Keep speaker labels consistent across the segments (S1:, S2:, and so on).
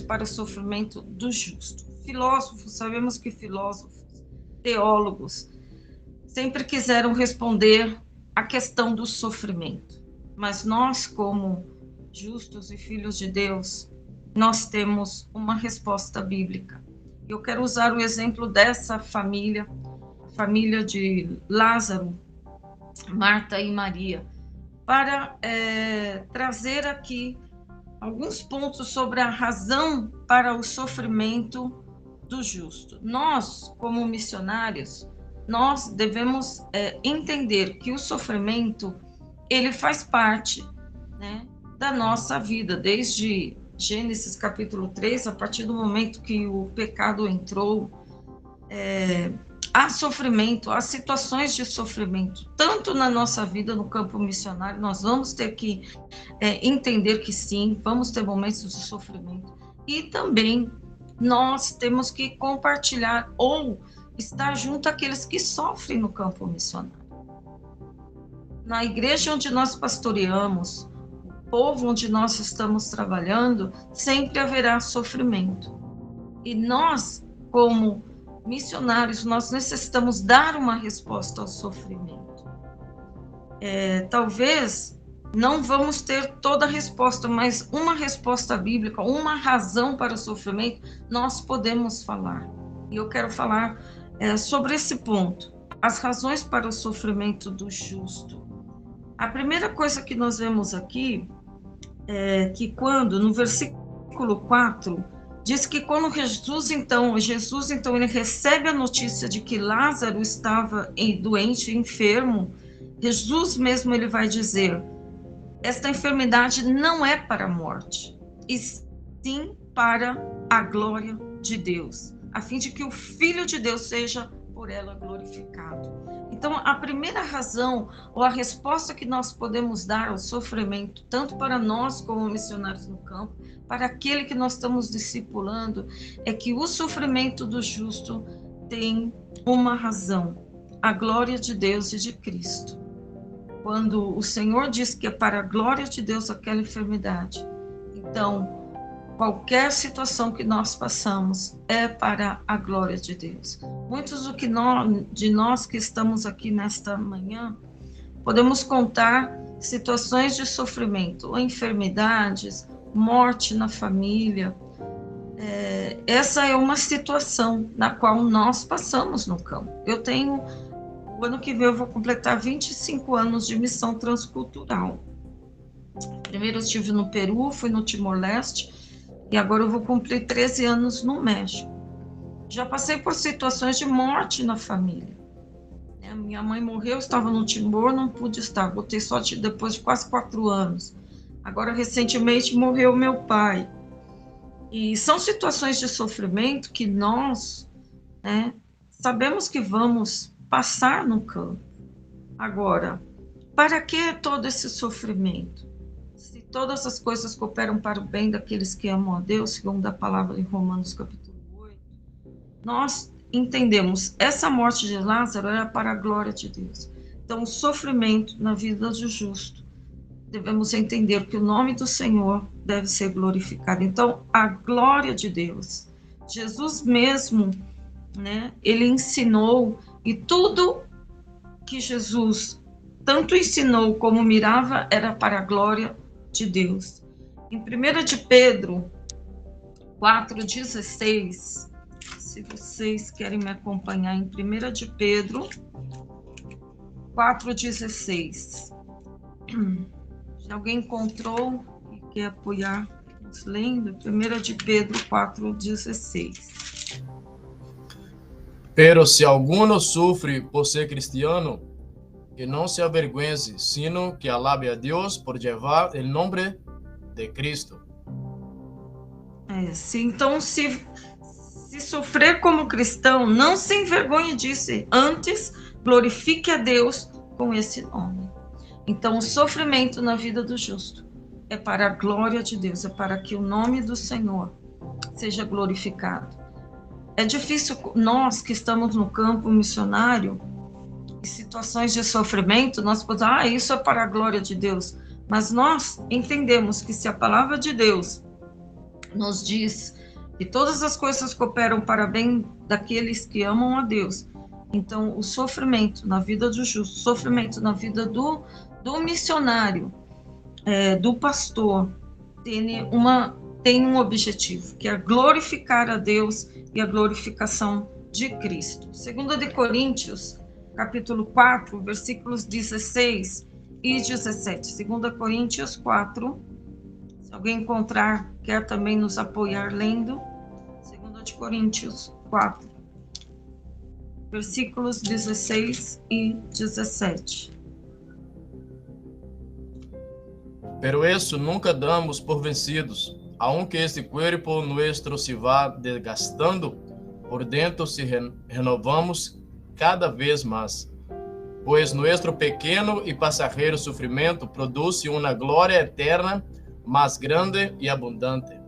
S1: para o sofrimento do justo. Filósofos, sabemos que filósofos, teólogos, sempre quiseram responder à questão do sofrimento. Mas nós, como justos e filhos de Deus, nós temos uma resposta bíblica. Eu quero usar o exemplo dessa família, família de Lázaro, Marta e Maria, para trazer aqui alguns pontos sobre a razão para o sofrimento do justo. Nós, como missionários, nós devemos entender que o sofrimento, ele faz parte, né, da nossa vida, desde Gênesis capítulo 3, a partir do momento que o pecado entrou, há sofrimento, há situações de sofrimento, tanto na nossa vida no campo missionário, nós vamos ter que entender que sim, vamos ter momentos de sofrimento, e também nós temos que compartilhar ou estar junto àqueles que sofrem no campo missionário. Na igreja onde nós pastoreamos, o povo onde nós estamos trabalhando, sempre haverá sofrimento. E nós, como missionários, nós necessitamos dar uma resposta ao sofrimento. Talvez não vamos ter toda a resposta, mas uma resposta bíblica, uma razão para o sofrimento, nós podemos falar. E eu quero falar sobre esse ponto, as razões para o sofrimento do justo. A primeira coisa que nós vemos aqui é que quando, no versículo 4, diz que quando Jesus então, ele recebe a notícia de que Lázaro estava doente, enfermo, Jesus mesmo ele vai dizer, esta enfermidade não é para a morte, e sim para a glória de Deus, a fim de que o Filho de Deus seja por ela glorificado. Então, a primeira razão, ou a resposta que nós podemos dar ao sofrimento, tanto para nós como missionários no campo, para aquele que nós estamos discipulando, é que o sofrimento do justo tem uma razão, a glória de Deus e de Cristo. Quando o Senhor diz que é para a glória de Deus aquela enfermidade, então, qualquer situação que nós passamos é para a glória de Deus. Muitos de nós que estamos aqui nesta manhã, podemos contar situações de sofrimento, ou enfermidades, morte na família. Essa é uma situação na qual nós passamos no campo. O ano que vem eu vou completar 25 anos de missão transcultural. Primeiro eu estive no Peru, fui no Timor-Leste, e agora eu vou cumprir 13 anos no México. Já passei por situações de morte na família. Minha mãe morreu, estava no Timor, não pude estar, voltei só depois de quase 4 anos. Agora, recentemente, morreu meu pai. E são situações de sofrimento que nós sabemos que vamos passar no campo. Agora, para que todo esse sofrimento? Se todas as coisas cooperam para o bem daqueles que amam a Deus, segundo a palavra em Romanos capítulo 8, nós entendemos, essa morte de Lázaro era para a glória de Deus. Então, o sofrimento na vida do justo, devemos entender que o nome do Senhor deve ser glorificado. Então, a glória de Deus. Jesus mesmo, ele ensinou, e tudo que Jesus tanto ensinou como mirava era para a glória de Deus. Em 1 de Pedro 4,16, se vocês querem me acompanhar em 1 de Pedro 4,16. Se alguém encontrou e quer apoiar, lendo, 1 de Pedro 4,16.
S2: Pero se alguno sufre por ser cristiano, que não se avergüence, sino que alabe a Deus por llevar o nome de Cristo.
S1: Então, se sofrer como cristão, não se envergonhe disso, antes glorifique a Deus com esse nome. Então, o sofrimento na vida do justo é para a glória de Deus, é para que o nome do Senhor seja glorificado. É difícil nós que estamos no campo missionário, em situações de sofrimento, nós podemos isso é para a glória de Deus. Mas nós entendemos que se a palavra de Deus nos diz que todas as coisas cooperam para bem daqueles que amam a Deus. Então, o sofrimento na vida do justo, o sofrimento na vida do missionário, do pastor, tem um objetivo, que é glorificar a Deus e a glorificação de Cristo. 2 de Coríntios, capítulo 4, versículos 16 e 17. 2 Coríntios 4, se alguém encontrar, quer também nos apoiar lendo. 2 de Coríntios 4, versículos 16 e 17.
S2: Pero eso nunca damos por vencidos, aunque este cuerpo nuestro se vá desgastando, por dentro se renovamos cada vez más. Pois nuestro pequeno e passageiro sofrimento produz uma glória eterna, mais grande e abundante.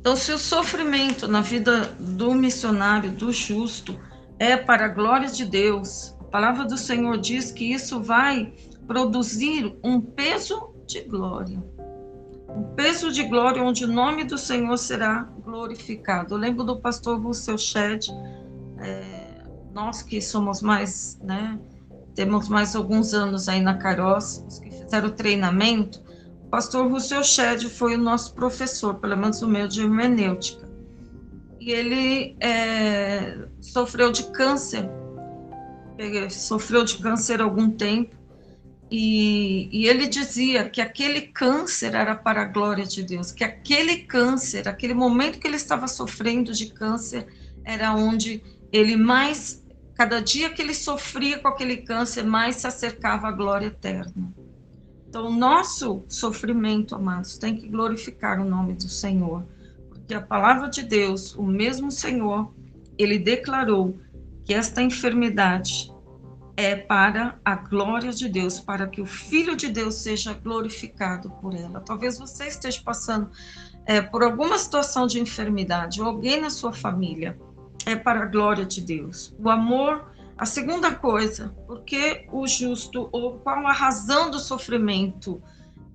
S1: Então, se o sofrimento na vida do missionário, do justo, é para a glória de Deus, a palavra do Senhor diz que isso vai produzir um peso de glória. Um peso de glória onde o nome do Senhor será glorificado. Eu lembro do pastor Russell Shedd, nós que somos mais, temos mais alguns anos aí na Kairos, os que fizeram o treinamento, o pastor Russell Shedd foi o nosso professor, pelo menos o meu, de hermenêutica. E ele sofreu de câncer há algum tempo, e ele dizia que aquele câncer era para a glória de Deus, que aquele câncer, aquele momento que ele estava sofrendo de câncer, era onde ele mais, cada dia que ele sofria com aquele câncer, mais se acercava à glória eterna. Então, o nosso sofrimento, amados, tem que glorificar o nome do Senhor, porque a palavra de Deus, o mesmo Senhor, ele declarou que esta enfermidade é para a glória de Deus, para que o Filho de Deus seja glorificado por ela. Talvez você esteja passando por alguma situação de enfermidade, ou alguém na sua família, é para a glória de Deus. O amor, a segunda coisa, porque o justo, ou qual a razão do sofrimento?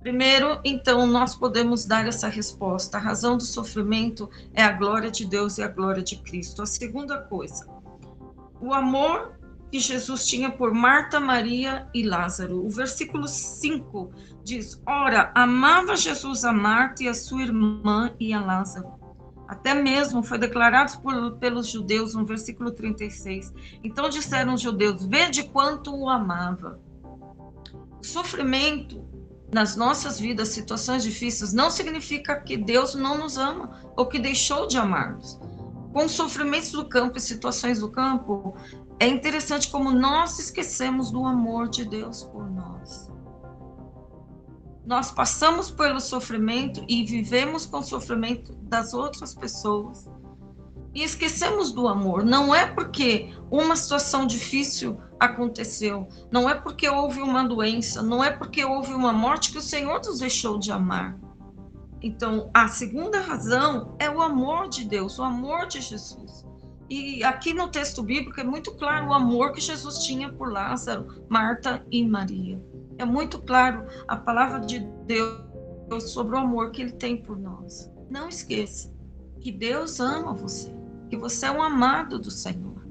S1: Primeiro, então, nós podemos dar essa resposta. A razão do sofrimento é a glória de Deus e a glória de Cristo. A segunda coisa, o amor que Jesus tinha por Marta, Maria e Lázaro. O versículo 5 diz: ora, amava Jesus a Marta e a sua irmã e a Lázaro. Até mesmo foi declarado pelos judeus no versículo 36. Então disseram os judeus: vede quanto o amava. O sofrimento nas nossas vidas, situações difíceis, não significa que Deus não nos ama ou que deixou de amar-nos. Com sofrimentos do campo e situações do campo, é interessante como nós esquecemos do amor de Deus por nós. Nós passamos pelo sofrimento e vivemos com o sofrimento das outras pessoas e esquecemos do amor. Não é porque uma situação difícil aconteceu, não é porque houve uma doença, não é porque houve uma morte que o Senhor nos deixou de amar. Então, a segunda razão é o amor de Deus, o amor de Jesus. E aqui no texto bíblico é muito claro o amor que Jesus tinha por Lázaro, Marta e Maria. É muito claro a palavra de Deus sobre o amor que ele tem por nós. Não esqueça que Deus ama você, que você é um amado do Senhor.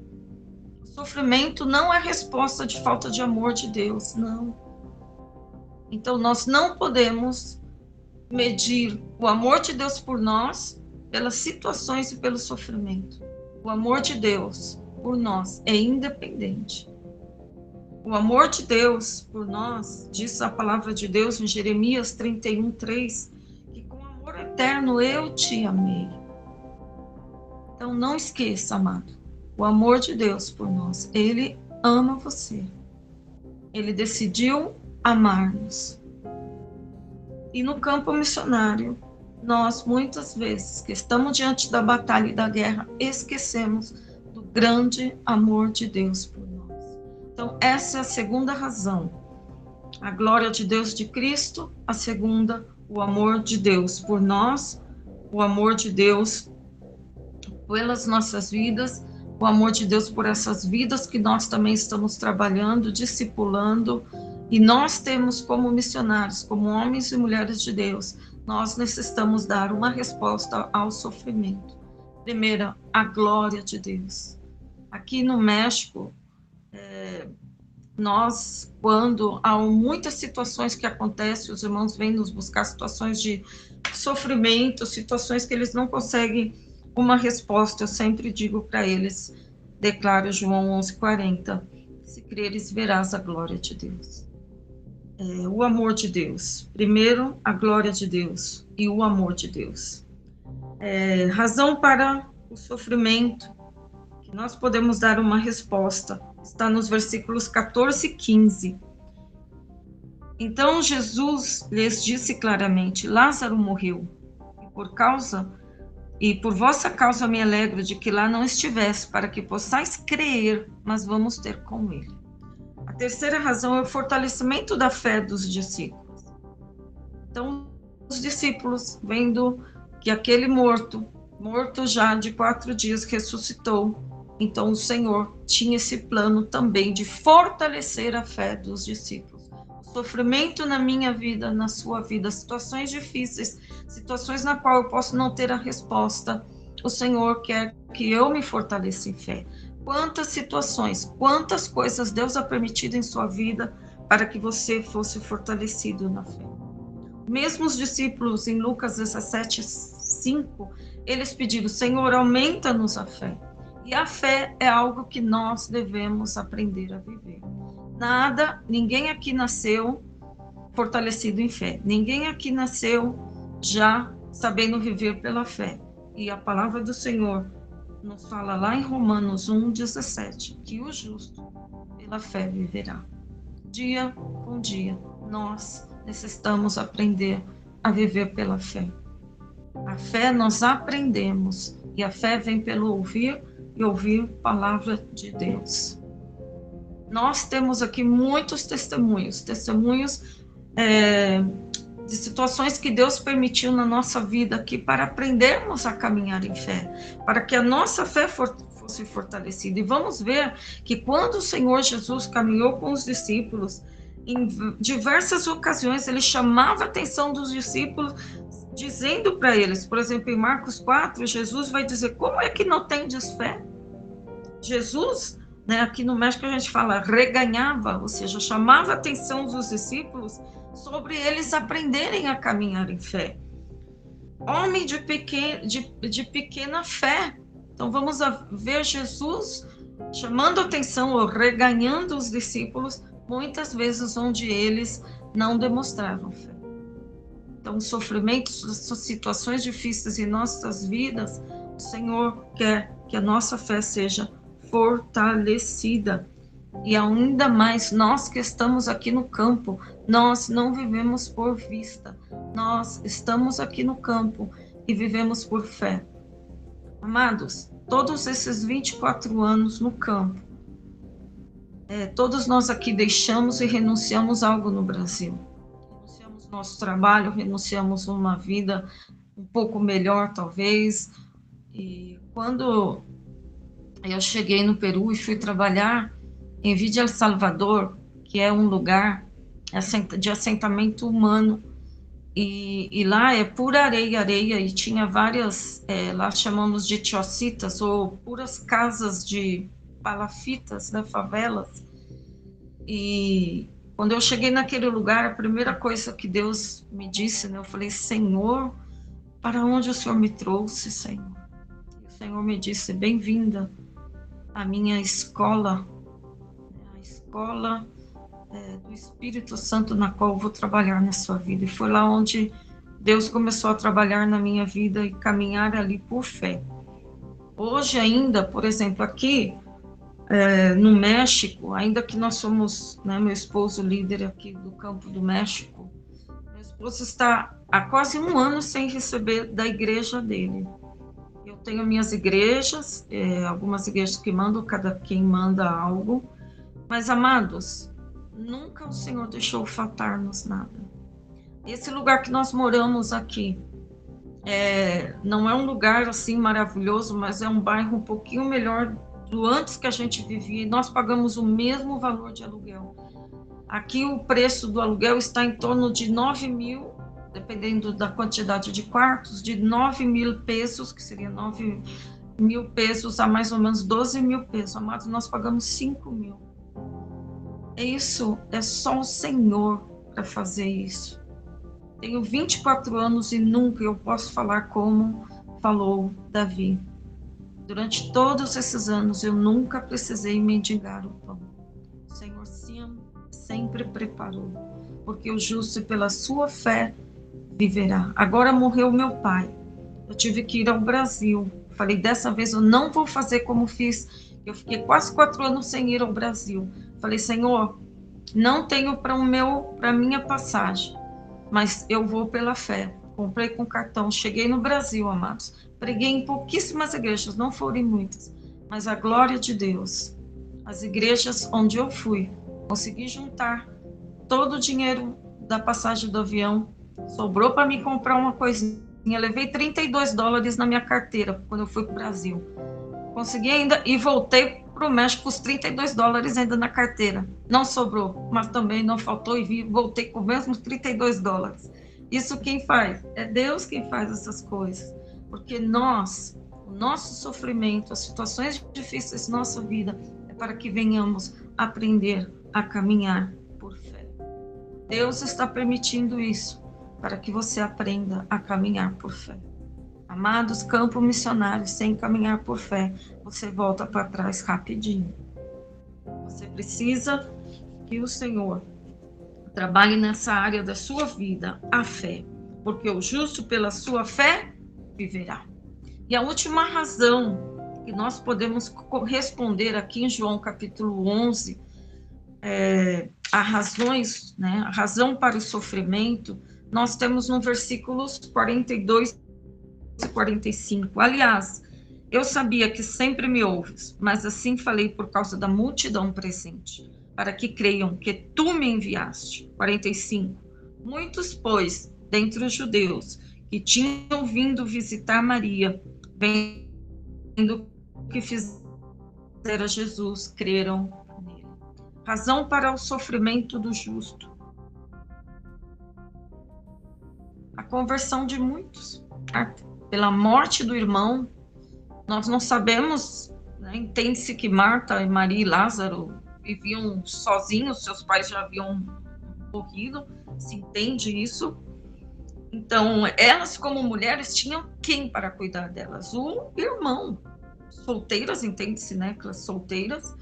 S1: O sofrimento não é resposta de falta de amor de Deus, não. Então, nós não podemos medir o amor de Deus por nós pelas situações e pelo sofrimento. O amor de Deus por nós é independente. O amor de Deus por nós, diz a palavra de Deus em Jeremias 31:3, que com amor eterno eu te amei. Então não esqueça, amado, o amor de Deus por nós. Ele ama você. Ele decidiu amar-nos. E no campo missionário, nós muitas vezes que estamos diante da batalha e da guerra, esquecemos do grande amor de Deus por nós. Então essa é a segunda razão. A glória de Deus de Cristo. A segunda, o amor de Deus por nós, o amor de Deus pelas nossas vidas, o amor de Deus por essas vidas que nós também estamos trabalhando, discipulando. E nós temos como missionários, como homens e mulheres de Deus, nós necessitamos dar uma resposta ao sofrimento. Primeiro, a glória de Deus. Aqui no México, nós, quando há muitas situações que acontecem, os irmãos vêm nos buscar situações de sofrimento, situações que eles não conseguem uma resposta, eu sempre digo para eles, declaro João 11:40, se creres verás a glória de Deus. O amor de Deus. Primeiro, a glória de Deus e o amor de Deus. Razão para o sofrimento, que nós podemos dar uma resposta, está nos versículos 14 e 15. Então Jesus lhes disse claramente, Lázaro morreu, e por vossa causa me alegro de que lá não estivesse, para que possais crer, mas vamos ter com ele. A terceira razão é o fortalecimento da fé dos discípulos. Então, os discípulos, vendo que aquele morto já de 4 dias, ressuscitou, então o Senhor tinha esse plano também de fortalecer a fé dos discípulos. O sofrimento na minha vida, na sua vida, situações difíceis, situações na qual eu posso não ter a resposta, o Senhor quer que eu me fortaleça em fé. Quantas situações, quantas coisas Deus ha permitido em sua vida para que você fosse fortalecido na fé. Mesmo os discípulos, em Lucas 17:5, eles pediram, Senhor, aumenta-nos a fé. E a fé é algo que nós devemos aprender a viver. Ninguém aqui nasceu fortalecido em fé. Ninguém aqui nasceu já sabendo viver pela fé. E a palavra do Senhor nos fala lá em Romanos 1:17, que o justo pela fé viverá. Dia com dia, nós necessitamos aprender a viver pela fé. A fé nós aprendemos, e a fé vem pelo ouvir, e ouvir a palavra de Deus. Nós temos aqui muitos testemunhos de situações que Deus permitiu na nossa vida aqui para aprendermos a caminhar em fé, para que a nossa fé fosse fortalecida. E vamos ver que quando o Senhor Jesus caminhou com os discípulos, em diversas ocasiões ele chamava a atenção dos discípulos, dizendo para eles, por exemplo, em Marcos 4, Jesus vai dizer, como é que não tendes fé? Jesus, aqui no México a gente fala, reganhava, ou seja, chamava a atenção dos discípulos sobre eles aprenderem a caminhar em fé. Homem de pequena fé. Então vamos ver Jesus chamando a atenção ou reganhando os discípulos, muitas vezes onde eles não demonstraram fé. Então, sofrimentos, situações difíceis em nossas vidas, o Senhor quer que a nossa fé seja fortalecida. E ainda mais, nós que estamos aqui no campo, nós não vivemos por vista. Nós estamos aqui no campo e vivemos por fé. Amados, todos esses 24 anos no campo, todos nós aqui deixamos e renunciamos algo no Brasil. Renunciamos nosso trabalho, renunciamos uma vida um pouco melhor, talvez. E quando eu cheguei no Peru e fui trabalhar em Villa El Salvador, que é um lugar de assentamento humano, e lá é pura areia, e tinha várias, lá chamamos de chocitas, ou puras casas de palafitas, favelas. E quando eu cheguei naquele lugar, a primeira coisa que Deus me disse, eu falei, Senhor, para onde o Senhor me trouxe, Senhor? E o Senhor me disse, bem-vinda à minha escola, a escola do Espírito Santo, na qual eu vou trabalhar na sua vida. E foi lá onde Deus começou a trabalhar na minha vida e caminhar ali por fé. Hoje ainda, por exemplo, aqui no México, ainda que nós somos, meu esposo líder aqui do campo do México, meu esposo está há quase 1 ano sem receber da igreja dele. Eu tenho minhas igrejas, algumas igrejas que mandam, cada quem manda algo, mas, amados, nunca o Senhor deixou faltar-nos nada. Esse lugar que nós moramos aqui, não é um lugar assim maravilhoso, mas é um bairro um pouquinho melhor do antes que a gente vivia, e nós pagamos o mesmo valor de aluguel. Aqui o preço do aluguel está em torno de 9 mil dependendo da quantidade de quartos, de 9.000 pesos, que seria 9.000 pesos a mais ou menos 12.000 pesos. Amados, nós pagamos 5.000. Isso é só o Senhor para fazer isso. Tenho 24 anos e nunca eu posso falar como falou Davi. Durante todos esses anos eu nunca precisei mendigar o pão. O Senhor sempre preparou, porque o justo pela sua fé viverá. Agora morreu meu pai. Eu tive que ir ao Brasil. Falei, dessa vez eu não vou fazer como fiz. Eu fiquei quase 4 anos sem ir ao Brasil. Falei, Senhor, não tenho para minha passagem, mas eu vou pela fé. Comprei com cartão, cheguei no Brasil, amados. Preguei em pouquíssimas igrejas, não foram muitas, mas a glória de Deus. As igrejas onde eu fui, consegui juntar todo o dinheiro da passagem do avião, sobrou para me comprar uma coisinha. Levei $32 na minha carteira quando eu fui para o Brasil. Consegui ainda e voltei para o México com os $32 ainda na carteira. Não sobrou, mas também não faltou e voltei com os mesmos $32. Isso quem faz? É Deus quem faz essas coisas. Porque o nosso sofrimento, as situações difíceis da nossa vida, é para que venhamos aprender a caminhar por fé. Deus está permitindo isso, para que você aprenda a caminhar por fé. Amados, campo missionário, sem caminhar por fé, você volta para trás rapidinho. Você precisa que o Senhor trabalhe nessa área da sua vida, a fé, porque o justo pela sua fé viverá. E a última razão que nós podemos responder aqui em João capítulo 11, a razão para o sofrimento, nós temos no versículos 42 e 45. Aliás, eu sabia que sempre me ouves, mas assim falei por causa da multidão presente, para que creiam que tu me enviaste. 45. Muitos, pois, dentre os judeus, que tinham vindo visitar Maria, vendo o que fizera Jesus, creram nele. Razão para o sofrimento do justo. A conversão de muitos. Pela morte do irmão, nós não sabemos, né? Entende-se que Marta, e Maria e Lázaro viviam sozinhos, seus pais já haviam morrido, se entende isso. Então, elas como mulheres tinham quem para cuidar delas? O irmão. Solteiras, entende-se, né? Solteiras.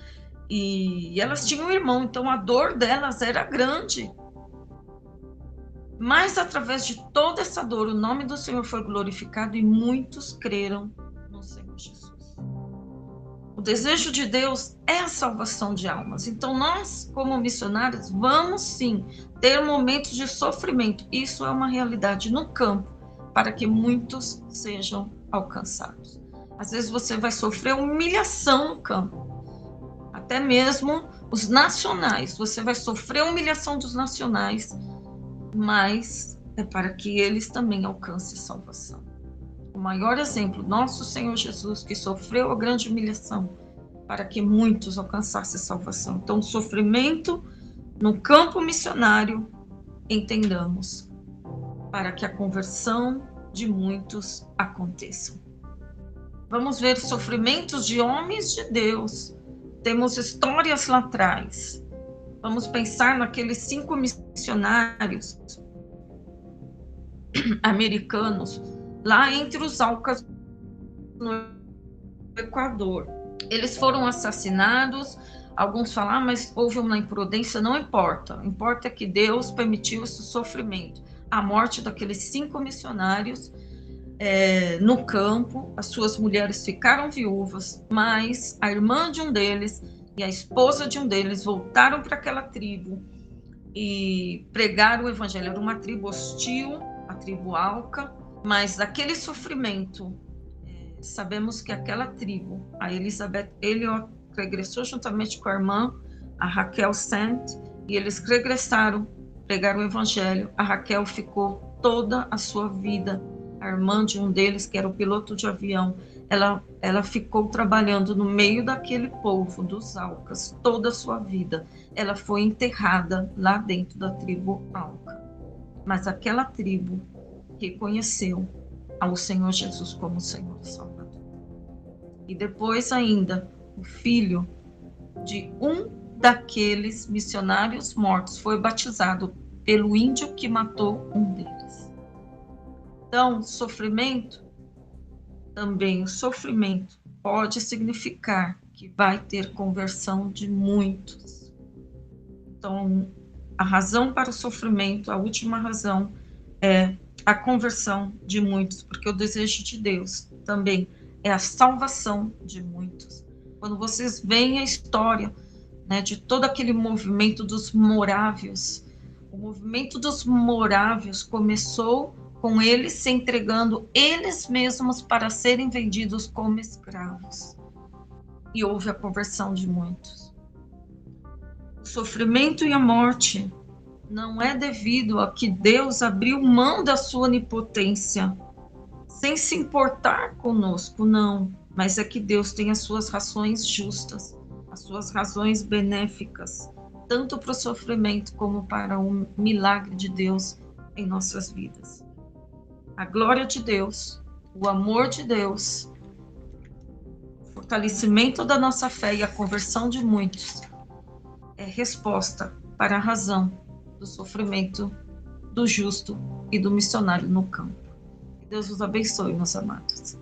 S1: E elas tinham um irmão, então a dor delas era grande. Mas através de toda essa dor, o nome do Senhor foi glorificado e muitos creram no Senhor Jesus. O desejo de Deus é a salvação de almas. Então nós, como missionários, vamos sim ter momentos de sofrimento. Isso é uma realidade no campo, para que muitos sejam alcançados. Às vezes você vai sofrer humilhação no campo. Até mesmo os nacionais. Você vai sofrer humilhação dos nacionais, mas é para que eles também alcancem salvação. O maior exemplo, nosso Senhor Jesus, que sofreu a grande humilhação para que muitos alcançassem salvação. Então, o sofrimento no campo missionário, entendamos, para que a conversão de muitos aconteça. Vamos ver sofrimentos de homens de Deus. Temos histórias lá atrás. Vamos pensar naqueles 5 missionários americanos, lá entre os Aucas, no Equador. Eles foram assassinados. Alguns falam, mas houve uma imprudência. Não importa. Importa que Deus permitiu esse sofrimento. A morte daqueles 5 missionários no campo. As suas mulheres ficaram viúvas, mas a irmã de um deles e a esposa de um deles voltaram para aquela tribo e pregaram o evangelho. Era uma tribo hostil, a tribo Auca, mas daquele sofrimento, sabemos que aquela tribo, a Elizabeth Elliot, regressou juntamente com a irmã, a Raquel Sant, e eles regressaram, pregaram o evangelho. A Raquel ficou toda a sua vida, a irmã de um deles, que era o piloto de avião, ela ficou trabalhando no meio daquele povo, dos Aucas, toda a sua vida. Ela foi enterrada lá dentro da tribo Auca. mas aquela tribo reconheceu ao Senhor Jesus como Senhor e Salvador. E depois ainda, o filho de um daqueles missionários mortos foi batizado pelo índio que matou um deles. Então, sofrimento, também o sofrimento pode significar que vai ter conversão de muitos. Então, a razão para o sofrimento, a última razão, é a conversão de muitos, porque o desejo de Deus também é a salvação de muitos. Quando vocês veem a história, né, de todo aquele movimento dos morávios, o movimento dos morávios começou com eles se entregando eles mesmos para serem vendidos como escravos. E houve a conversão de muitos. O sofrimento e a morte não é devido a que Deus abriu mão da sua onipotência, sem se importar conosco, não. Mas é que Deus tem as suas razões justas, as suas razões benéficas, tanto para o sofrimento como para o milagre de Deus em nossas vidas. A glória de Deus, o amor de Deus, o fortalecimento da nossa fé e a conversão de muitos é resposta para a razão do sofrimento do justo e do missionário no campo. Que Deus os abençoe, meus amados.